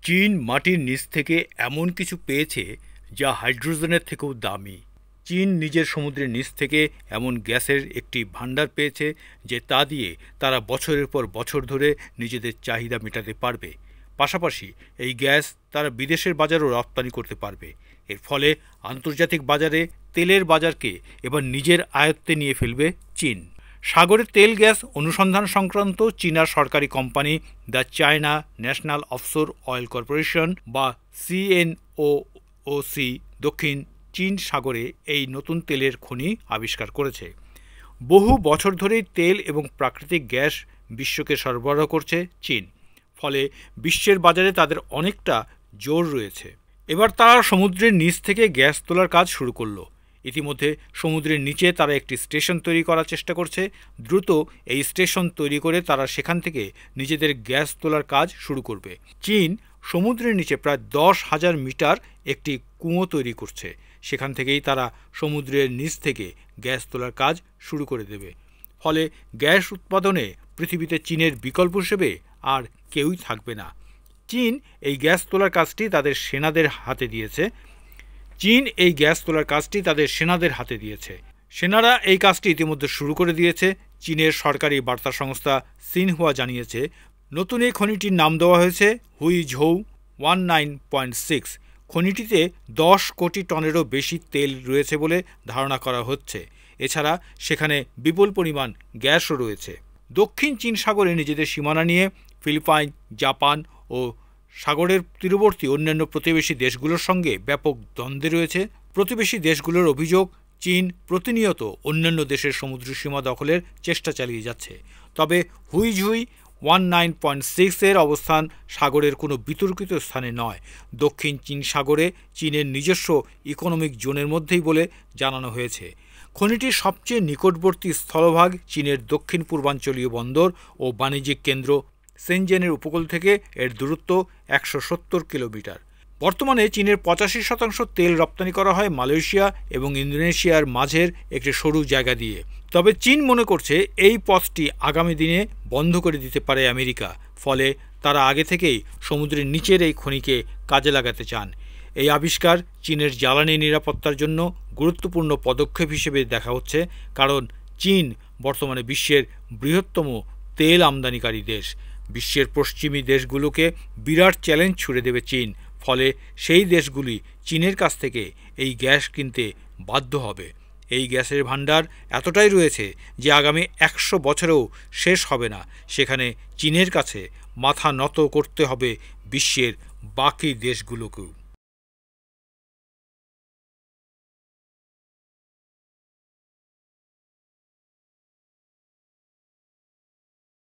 চীন মাটির নিচ থেকে এমন কিছু পেয়েছে যা হাইড্রোজেনের থেকেও দামি। চীন নিজের সমুদ্রের নিচ থেকে এমন গ্যাসের একটি ভাণ্ডার পেয়েছে যে তা দিয়ে তারা বছরের পর বছর ধরে নিজেদের চাহিদা মেটাতে পারবে। পাশাপাশি এই গ্যাস তারা বিদেশের বাজারেও রপ্তানি করতে পারবে। এর ফলে আন্তর্জাতিক বাজারে তেলের বাজারকে এবার নিজের আয়ত্তে নিয়ে ফেলবে চীন। সাগরের তেল গ্যাস অনুসন্ধান সংক্রান্ত চীনা সরকারি company the China national offshore oil corporation বা CNOOC দক্ষিণ চীন সাগরে এই নতুন তেলের খনি আবিষ্কার করেছে। বহু বছর ধরেই তেল এবং প্রাকৃতিক গ্যাস বিশ্বকে সরবরাহ করছে চীন, ফলে বিশ্বের বাজারে তাদের অনেকটা জোর রয়েছে। এবার তারা সমুদ্রের নিচ থেকে গ্যাস তোলার কাজ শুরু করলো। ইতিমধ্যে সমুদ্রের নিচে তারা একটি স্টেশন তৈরি করার চেষ্টা করছে। দ্রুত এই স্টেশন তৈরি করে তারা সেখান থেকে নিজেদের গ্যাস তোলার কাজ শুরু করবে। চীন সমুদ্রের নিচে প্রায় 10,000 মিটার একটি কুঁয়ো তৈরি করছে। সেখান থেকেই তারা সমুদ্রের নিচ থেকে গ্যাস তোলার কাজ শুরু করে দেবে। ফলে গ্যাস উৎপাদনে পৃথিবীতে চীনের বিকল্প হিসেবে আর কেউই থাকবে না। চীন এই গ্যাস তোলার কাজটি তাদের সেনাদের হাতে দিয়েছে। সেনারা এই কাজটি ইতিমধ্যে শুরু করে দিয়েছে। চীনের সরকারি বার্তা সংস্থা সিনহুয়া জানিয়েছে, নতুন এই খনিটির নাম দেওয়া হয়েছে হুইঝৌ 19.6। খনিটিতে 10 কোটি টনেরও বেশি তেল রয়েছে বলে ধারণা করা হচ্ছে। এছাড়া সেখানে বিপুল পরিমাণ গ্যাসও রয়েছে। দক্ষিণ চীন সাগরে নিজেদের সীমানা নিয়ে ফিলিপাইন, জাপান ও সাগরের তীরবর্তী অন্যান্য প্রতিবেশী দেশগুলোর সঙ্গে ব্যাপক দ্বন্দ্বে রয়েছে। প্রতিবেশী দেশগুলোর অভিযোগ, চীন প্রতিনিয়ত অন্যান্য দেশের সমুদ্র সীমা দখলের চেষ্টা চালিয়ে যাচ্ছে। তবে হুইঝুই 19.6 এর অবস্থান সাগরের কোনো বিতর্কিত স্থানে নয়, দক্ষিণ চীন সাগরে চীনের নিজস্ব ইকোনমিক জোনের মধ্যেই বলে জানানো হয়েছে। খনিটির সবচেয়ে নিকটবর্তী স্থলভাগ চীনের দক্ষিণ পূর্বাঞ্চলীয় বন্দর ও বাণিজ্যিক কেন্দ্র সেনজেনের উপকূল থেকে এর দূরত্ব 170 কিলোমিটার। বর্তমানে চীনের 85% তেল রপ্তানি করা হয় মালয়েশিয়া এবং ইন্দোনেশিয়ার মাঝের একটি সরু জায়গা দিয়ে। তবে চীন মনে করছে এই পথটি আগামী দিনে বন্ধ করে দিতে পারে আমেরিকা। ফলে তারা আগে থেকেই সমুদ্রের নিচের এই খনিকে কাজে লাগাতে চান। এই আবিষ্কার চীনের জ্বালানি নিরাপত্তার জন্য গুরুত্বপূর্ণ পদক্ষেপ হিসেবে দেখা হচ্ছে, কারণ চীন বর্তমানে বিশ্বের বৃহত্তম তেল আমদানিকারী দেশ। বিশ্বের পশ্চিমী দেশগুলোকে বিরাট চ্যালেঞ্জ ছুড়ে দেবে চীন। ফলে সেই দেশগুলি চীনের কাছ থেকে এই গ্যাস কিনতে বাধ্য হবে। এই গ্যাসের ভাণ্ডার এতটাই রয়েছে যে আগামী 100 বছরেও শেষ হবে না। সেখানে চীনের কাছে মাথা নত করতে হবে বিশ্বের বাকি দেশগুলোকেও।